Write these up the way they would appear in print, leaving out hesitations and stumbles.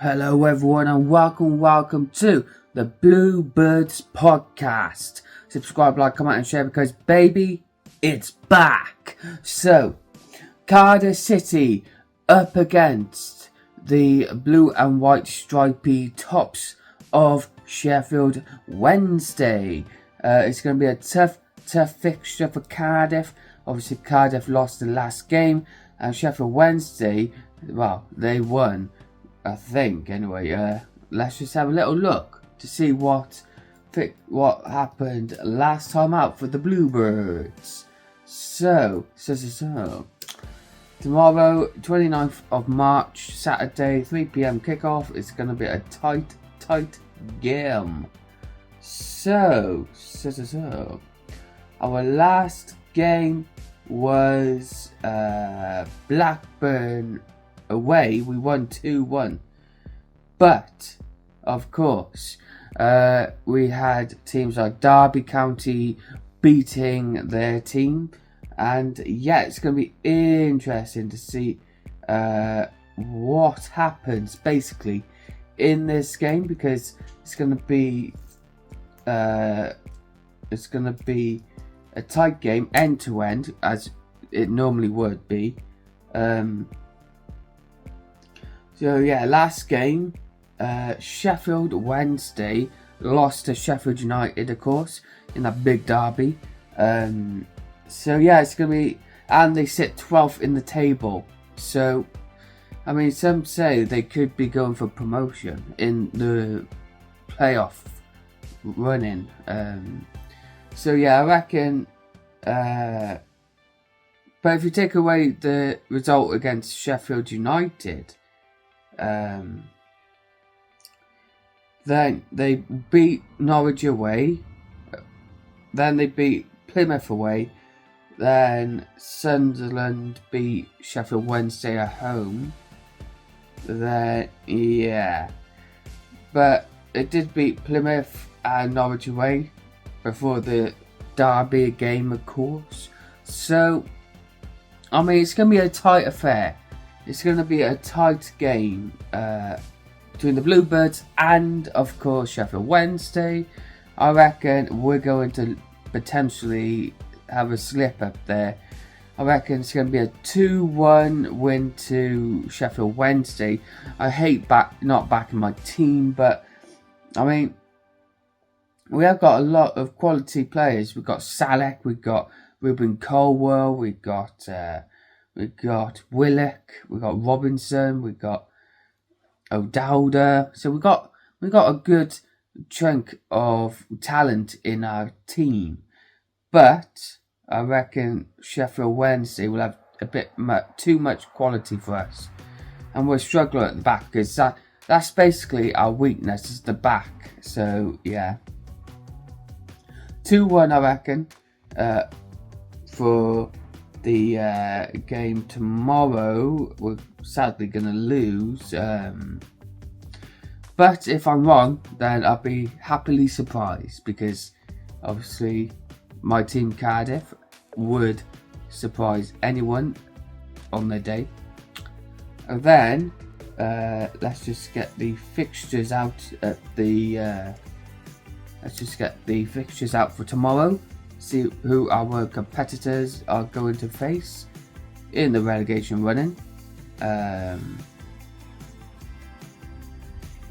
Hello everyone and welcome to the Bluebirds podcast. Subscribe, like, comment and share because baby, it's back. So, Cardiff City up against the blue and white stripy tops of Sheffield Wednesday. It's going to be a tough fixture for Cardiff. Obviously Cardiff lost the last game and Sheffield Wednesday, well, they won. I think anyway. Let's just have a little look to see what happened last time out for the Bluebirds. So tomorrow, 29th of March, Saturday, 3 p.m. kickoff. It's going to be a tight game. So our last game was Blackburn away. We won 2-1, but of course we had teams like Derby County beating their team, and yeah, it's going to be interesting to see what happens basically in this game, because it's going to be a tight game end to end, as it normally would be. So yeah, last game, Sheffield Wednesday lost to Sheffield United, of course, in that big derby. So yeah, it's going to be, and they sit 12th in the table. So, I mean, some say they could be going for promotion in the playoff running. So yeah, I reckon, but if you take away the result against Sheffield United, then they beat Norwich away, then they beat Plymouth away, then Sunderland beat Sheffield Wednesday at home, then yeah, but it did beat Plymouth and Norwich away before the derby game, of course. So I mean, it's going to be a tight affair. It's going to be a tight game between the Bluebirds and, of course, Sheffield Wednesday. I reckon we're going to potentially have a slip up there. I reckon it's going to be a 2-1 win to Sheffield Wednesday. I hate not backing my team, but I mean, we have got a lot of quality players. We've got Salek, we've got Ruben Colwell, we've got Willock, we've got Robinson, we've got O'Dowda. So we've got a good chunk of talent in our team. But I reckon Sheffield Wednesday will have a bit too much quality for us. And we're struggling at the back, because that's basically our weakness, is the back. So yeah, 2-1 I reckon for the game tomorrow. We're sadly going to lose, but if I'm wrong, then I'll be happily surprised, because obviously my team Cardiff would surprise anyone on their day. And then let's just get the fixtures out at the for tomorrow. See who our competitors are going to face in the relegation running.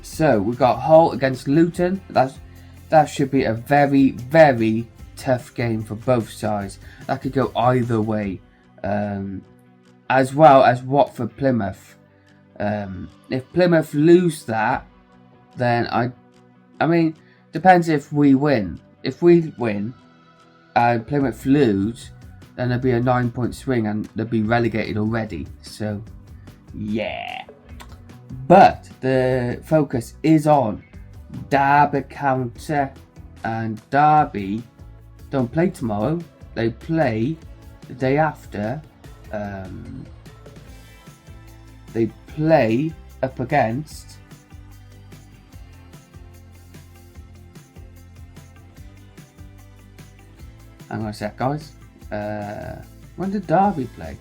So we've got Hull against Luton. That should be a very tough game for both sides. That could go either way. As well as Watford Plymouth. If Plymouth lose that, then I mean, depends if we win. If we win and Plymouth lose, then there'll be a 9-point swing and they'll be relegated already. So yeah, but the focus is on Derby County, and Derby don't play tomorrow, they play the day after. They play up against hang on a sec, guys. When did Derby play?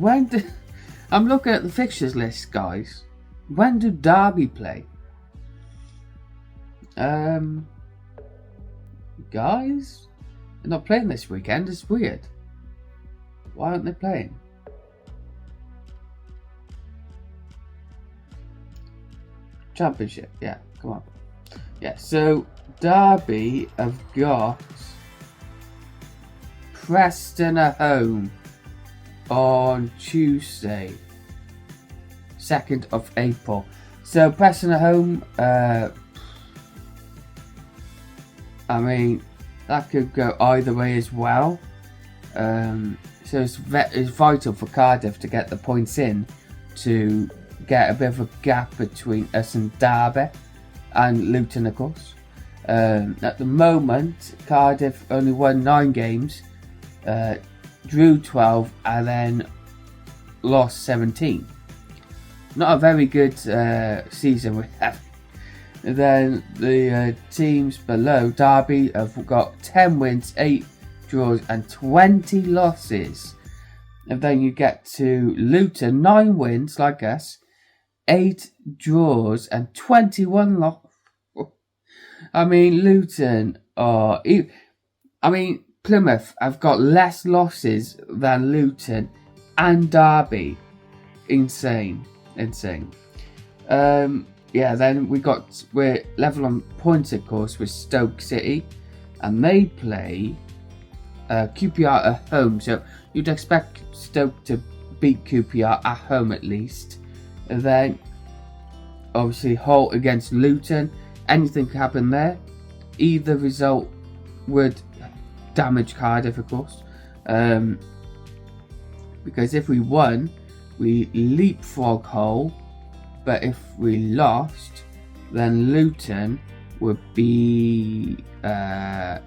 I'm looking at the fixtures list, guys. When do Derby play? Guys, they're not playing this weekend. It's weird. Why aren't they playing? Championship, yeah, come on. Yeah, so Derby have got Preston at home on Tuesday, 2nd of April. So Preston at home, I mean, that could go either way as well. So it's vital for Cardiff to get the points in to get a bit of a gap between us and Derby and Luton, of course. At the moment, Cardiff only won 9 games, drew 12, and then lost 17. Not a very good season we have. And then the teams below, Derby have got 10 wins, 8 draws, and 20 losses. And then you get to Luton, 9 wins, like us, 8 draws, and 21 losses. I mean, Luton are... I mean, Plymouth have got less losses than Luton and Derby. Insane. Yeah, then we're level on points, of course, with Stoke City, and they play QPR at home. So you'd expect Stoke to beat QPR at home at least. And then obviously Hull against Luton. Anything could happen there. Either result would damage Cardiff, of course, because if we won, we leapfrog Hull. But if we lost, then Luton would be like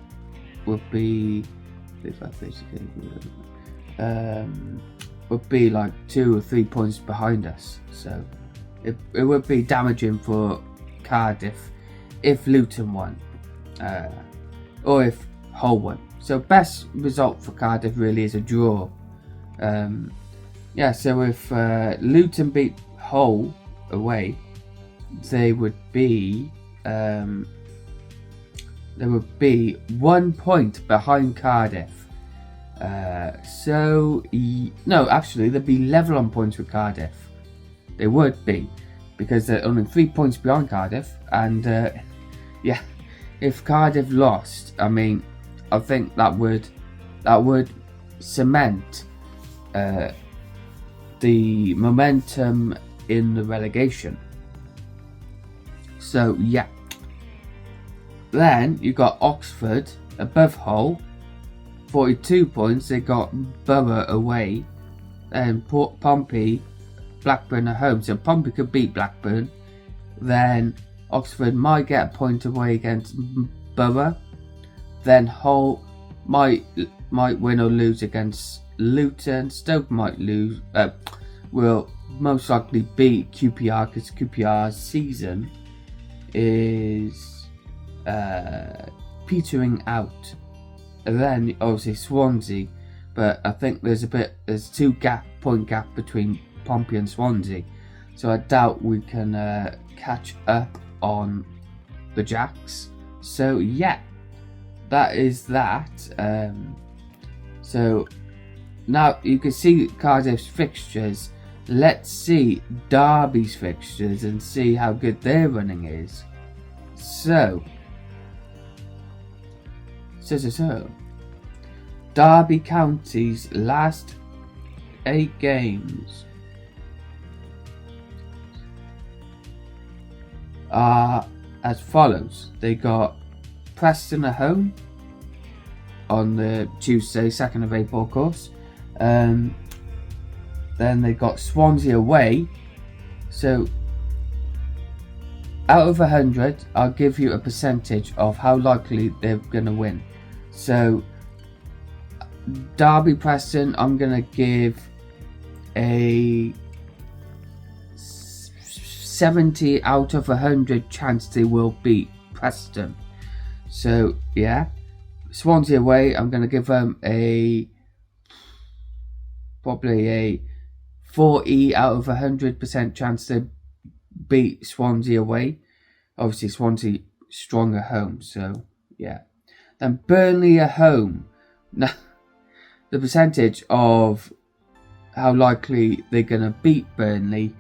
2 or 3 points behind us. So it would be damaging for Cardiff if Luton won, or if Hull won. So best result for Cardiff really is a draw. Yeah. So if Luton beat Hull away, they would be 1 point behind Cardiff. No, actually they'd be level on points with Cardiff. They would be, because they're only 3 points behind Cardiff. And yeah, if Cardiff lost, I mean, I think that would cement the momentum in the relegation. So yeah, then you got Oxford above Hull, 42 points. They got Borough away, and Pompey, Blackburn at home. So Pompey could beat Blackburn, then Oxford might get a point away against Borough, then Hull might win or lose against Luton. Stoke might lose, will most likely beat QPR, because QPR's season is petering out. And then obviously Swansea, but I think there's 2 point gap between Pompey and Swansea, so I doubt we can catch up on the Jacks. So yeah, that is that. So now you can see Cardiff's fixtures. Let's see Derby's fixtures and see how good their running is. So Derby County's last 8 games are as follows. They got Preston at home on the Tuesday, 2nd of April, of course. Then they got Swansea away. So out of 100, I'll give you a percentage of how likely they're going to win. So Derby Preston, I'm going to give a 70 out of 100 chance they will beat Preston. So yeah, Swansea away, I'm going to give them probably a 40 out of 100% chance to beat Swansea away. Obviously, Swansea strong at home, so yeah. Then Burnley at home. Now, the percentage of how likely they're going to beat Burnley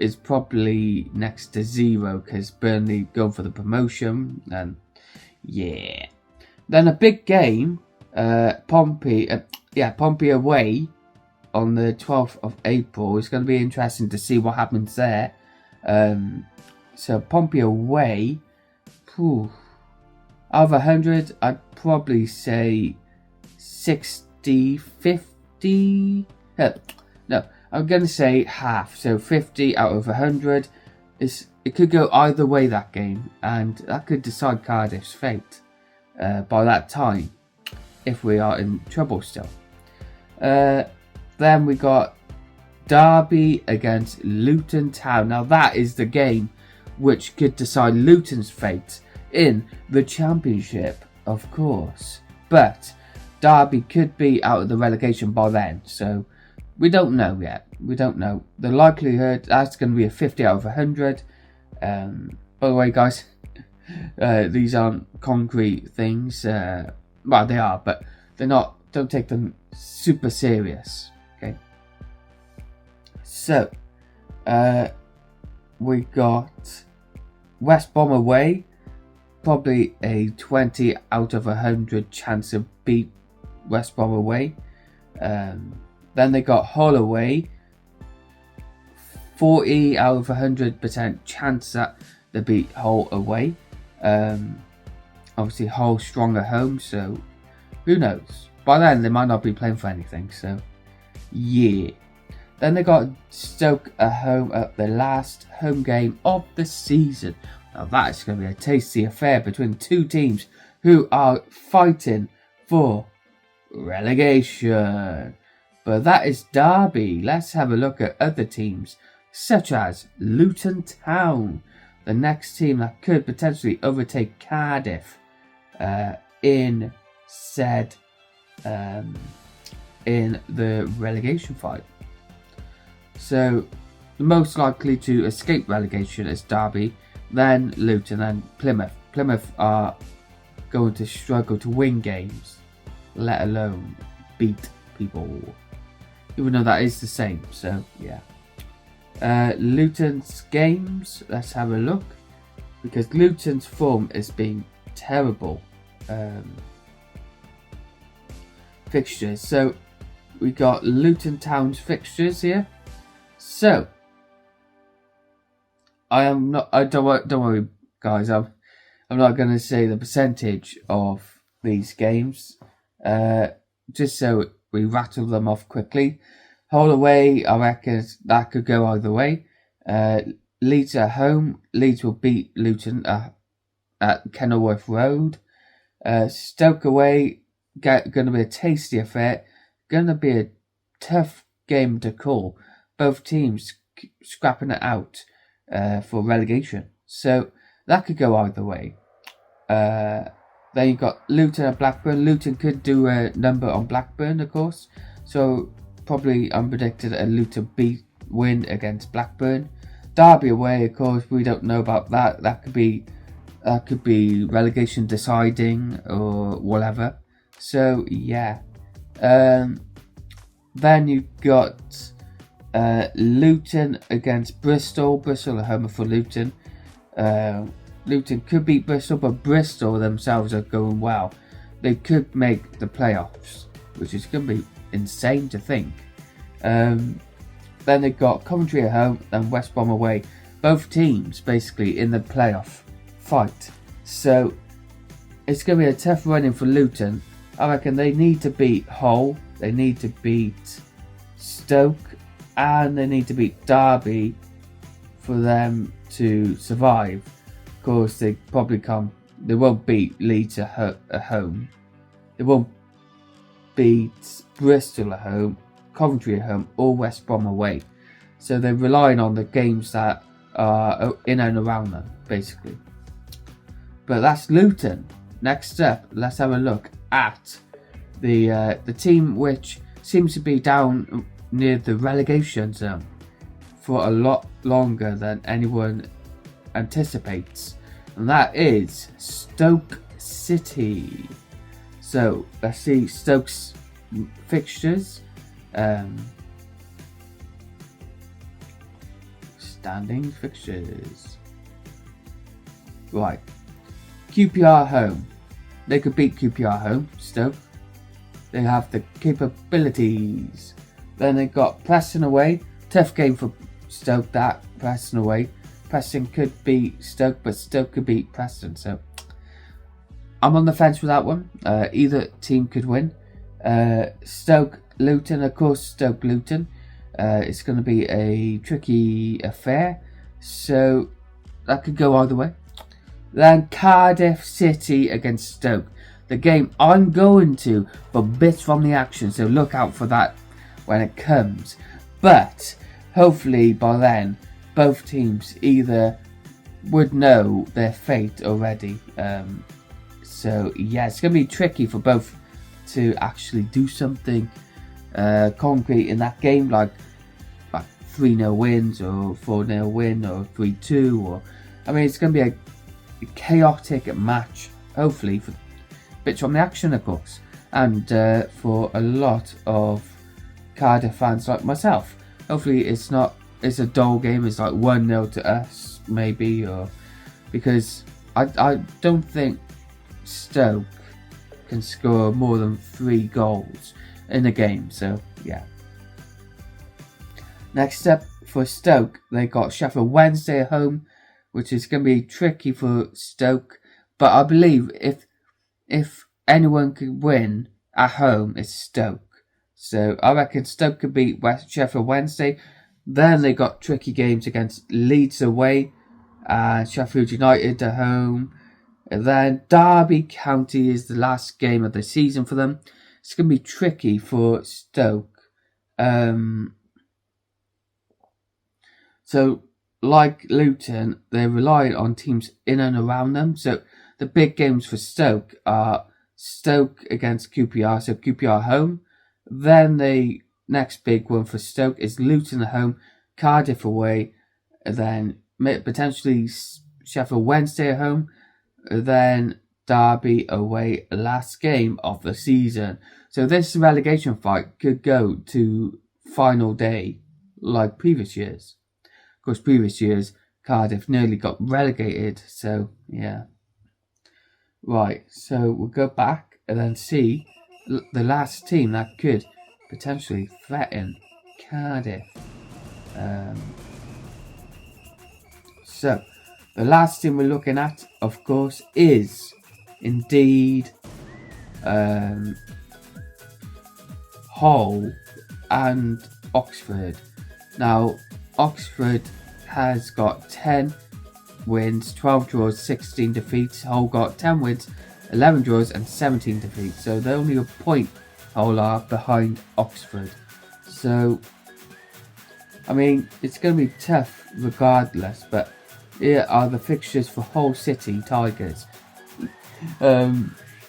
is probably next to 0 because Burnley go for the promotion, and yeah. Then a big game, Pompey away on the 12th of April. It's going to be interesting to see what happens there. So Pompey away, out of 100, I'd probably say 60, 50. No, I'm going to say half. So 50 out of 100. It could go either way, that game, and that could decide Cardiff's fate by that time, if we are in trouble still. Then we got Derby against Luton Town. Now that is the game which could decide Luton's fate in the Championship, of course. But Derby could be out of the relegation by then, so we don't know yet. We don't know. The likelihood, that's going to be a 50 out of 100. By the way, guys, these aren't concrete things. Well, they are, but they're not. Don't take them super serious. Okay. So, we got West Brom away. Probably a 20 out of 100 chance of beat West Brom away. Then they got Hull away. 40 out of 100% chance that they beat Hull away. Obviously Hull strong at home, so who knows? By then they might not be playing for anything, so yeah. Then they got Stoke at home at the last home game of the season. Now that's going to be a tasty affair between two teams who are fighting for relegation. But that is Derby. Let's have a look at other teams, such as Luton Town, the next team that could potentially overtake Cardiff in the relegation fight. So the most likely to escape relegation is Derby, then Luton, and Plymouth. Plymouth are going to struggle to win games, let alone beat people, even though that is the same. So yeah. Luton's games, let's have a look, because Luton's form has been terrible. Fixtures. So we got Luton Town's fixtures here. So don't worry, guys. I'm not going to say the percentage of these games. Just so we rattle them off quickly. Hull away, I reckon that could go either way. Leeds at home. Leeds will beat Luton at Kenilworth Road. Stoke away, going to be a tasty affair. Going to be a tough game to call. Both teams scrapping it out for relegation. So that could go either way. Then you've got Luton and Blackburn. Luton could do a number on Blackburn, of course. So probably unpredicted a Luton win against Blackburn. Derby away, of course, we don't know about that. That could be relegation deciding or whatever. So yeah. Then you've got Luton against Bristol. Bristol are home for Luton. Luton could beat Bristol, but Bristol themselves are going well. They could make the playoffs, which is going to be insane to think. Then they've got Coventry at home and West Brom away. Both teams basically in the playoff fight. So it's going to be a tough run-in for Luton. I reckon they need to beat Hull, they need to beat Stoke, and they need to beat Derby for them to survive. Of course, they won't beat Leeds at home. They won't beat Bristol at home, Coventry at home, or West Brom away. So they're relying on the games that are in and around them, basically. But that's Luton. Next up, let's have a look at the team which seems to be down near the relegation zone for a lot longer than anyone anticipates, and that is Stoke City. So let's see Stoke's fixtures. Standing fixtures. Right. QPR home. They could beat QPR home, Stoke. They have the capabilities. Then they got Preston away. Tough game for Stoke, that. Preston away. Preston could beat Stoke, but Stoke could beat Preston. So I'm on the fence with that one. Either team could win. Stoke Luton, of course, Stoke Luton. It's going to be a tricky affair. So that could go either way. Then Cardiff City against Stoke. The game I'm going to for bits from the action. So look out for that when it comes. But hopefully by then, both teams either would know their fate already. So yeah, it's going to be tricky for both to actually do something concrete in that game, like 3-0 wins or 4-0 win or 3-2. Or I mean, it's going to be a chaotic match, hopefully, for bits from the action, of course, and for a lot of Cardiff fans like myself. Hopefully it's a dull game. It's like 1-0 to us, maybe, or because I don't think Stoke can score more than 3 goals in a game. So yeah. Next up for Stoke, they got Sheffield Wednesday at home, which is going to be tricky for Stoke. But I believe if anyone could win at home, it's Stoke. So I reckon Stoke could beat Sheffield Wednesday. Then they got tricky games against Leeds away and Sheffield United at home. And then Derby County is the last game of the season for them. It's going to be tricky for Stoke. So, like Luton, they're relying on teams in and around them. So, the big games for Stoke are Stoke against QPR, so QPR home. Then the next big one for Stoke is Luton at home, Cardiff away, and then potentially Sheffield Wednesday at home, then Derby away, last game of the season. So this relegation fight could go to final day like previous years. Of course, previous years, Cardiff nearly got relegated, so yeah. Right, so we'll go back and then see the last team that could potentially threaten Cardiff. So, the last team we're looking at, of course, is indeed Hull and Oxford. Now, Oxford has got 10 wins, 12 draws, 16 defeats. Hull got 10 wins, 11 draws and 17 defeats. So they're only a point Hull are behind Oxford. So, I mean, it's going to be tough regardless. But here are the fixtures for Hull City Tigers.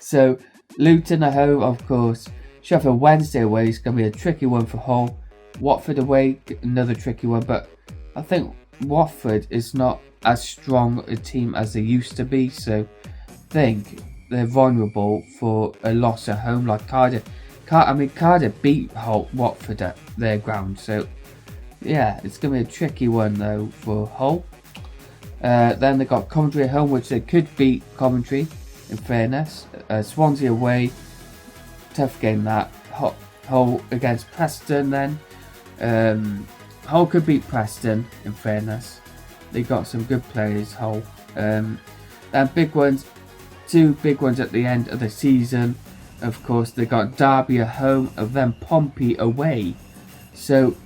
So, Luton at home, of course. Sheffield Wednesday away is going to be a tricky one for Hull. Watford away, another tricky one. But I think Watford is not as strong a team as they used to be. So, I think they're vulnerable for a loss at home like Cardiff. Cardiff beat Watford at their ground. So, yeah, it's going to be a tricky one though for Hull. Then they got Coventry at home, which they could beat Coventry, in fairness. Swansea away, tough game that. Hull against Preston then. Hull could beat Preston, in fairness. They got some good players, Hull. Then big ones, 2 big ones at the end of the season. Of course, they got Derby at home and then Pompey away. So,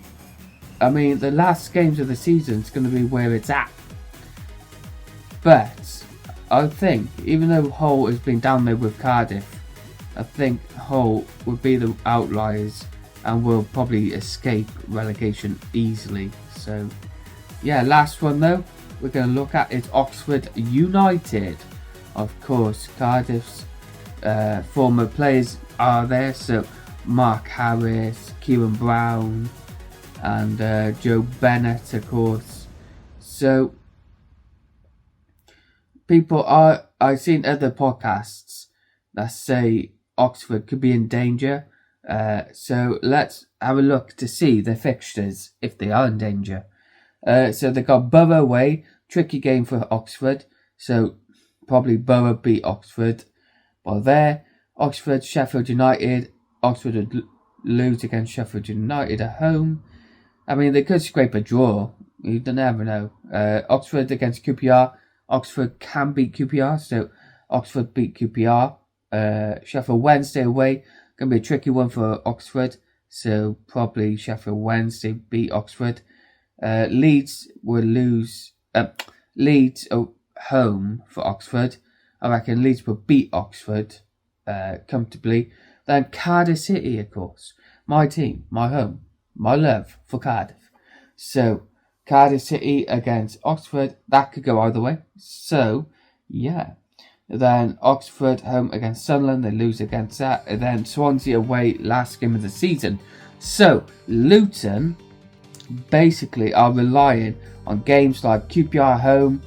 I mean, the last games of the season is going to be where it's at. But I think, even though Hull has been down there with Cardiff, I think Hull would be the outliers and will probably escape relegation easily. So, yeah, last one though, we're going to look at is Oxford United. Of course, Cardiff's former players are there, so Mark Harris, Kieran Brown, and Joe Bennett, of course. So I've seen other podcasts that say Oxford could be in danger. So let's have a look to see their fixtures if they are in danger. So they got Borough away, tricky game for Oxford. So probably Borough beat Oxford. While there, Oxford, Sheffield United. Oxford would lose against Sheffield United at home. I mean, they could scrape a draw. You never know. Oxford against QPR. Oxford can beat QPR, so Oxford beat QPR. Sheffield Wednesday away. Going to be a tricky one for Oxford, so probably Sheffield Wednesday beat Oxford. Leeds will lose. Leeds home for Oxford. I reckon Leeds will beat Oxford comfortably. Then Cardiff City, of course. My team, my home, my love for Cardiff. So Cardiff City against Oxford, that could go either way. So, yeah. Then Oxford home against Sunderland, they lose against that. And then Swansea away, last game of the season. So, Luton basically are relying on games like QPR home.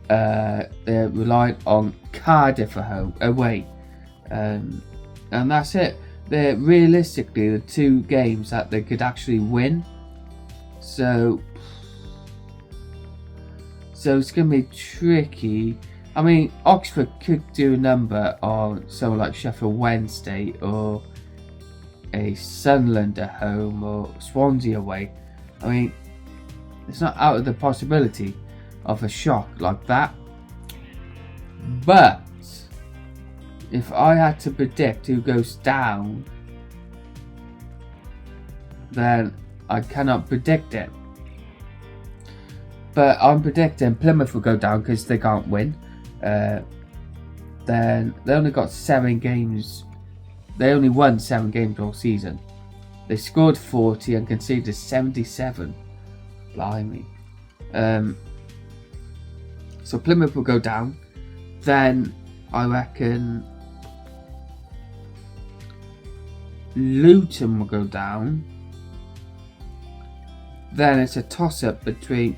They're relying on Cardiff away. And that's it. They're realistically the two games that they could actually win. So it's going to be tricky. I mean, Oxford could do a number on someone like Sheffield Wednesday or a Sunderland at home or Swansea away. I mean, it's not out of the possibility of a shock like that. But if I had to predict who goes down, then I cannot predict it. But I'm predicting Plymouth will go down because they can't win. Then they only got 7 games. They only won 7 games all season. They scored 40 and conceded 77. Blimey. So Plymouth will go down. Then I reckon Luton will go down. Then it's a toss-up between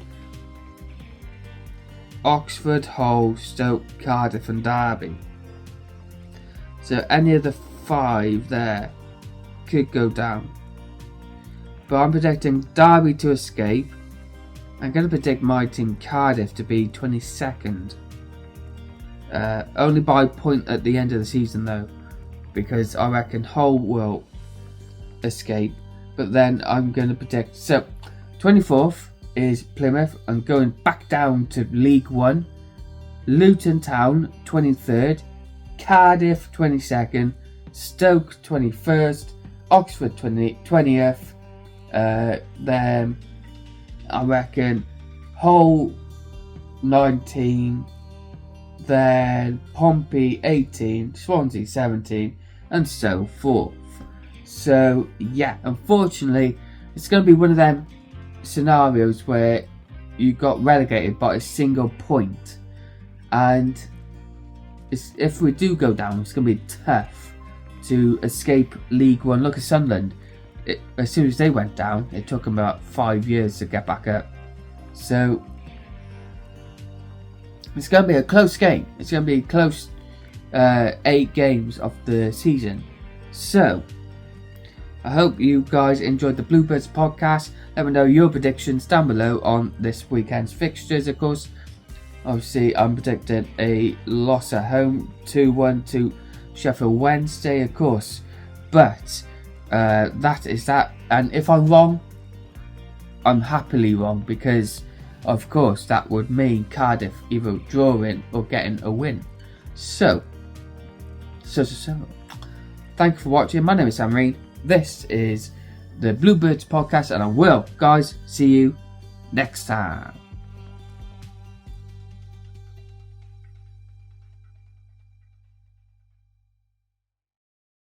Oxford, Hull, Stoke, Cardiff and Derby. So any of the 5 there could go down. But I'm predicting Derby to escape. I'm going to predict my team Cardiff to be 22nd. Only by a point at the end of the season though. Because I reckon Hull will escape. But then I'm going to predict... So, 24th is Plymouth and going back down to League 1. Luton Town 23rd, Cardiff 22nd, Stoke 21st, Oxford 20th. Then I reckon Hull 19, then Pompey 18, Swansea 17, and so forth. So yeah, unfortunately, it's going to be one of them scenarios where you got relegated by a single point, and if we do go down, it's going to be tough to escape League 1. Look at Sunderland. As soon as they went down, it took them about 5 years to get back up. So it's going to be a close game. It's going to be close 8 games of the season. So I hope you guys enjoyed the Bluebirds podcast. Let me know your predictions down below on this weekend's fixtures, of course. Obviously, I'm predicting a loss at home, 2-1 to Sheffield Wednesday, of course. But that is that. And if I'm wrong, I'm happily wrong, because, of course, that would mean Cardiff either drawing or getting a win. So. Thank you for watching. My name is ReaN. This is the Bluebirds podcast, and I will, guys, see you next time.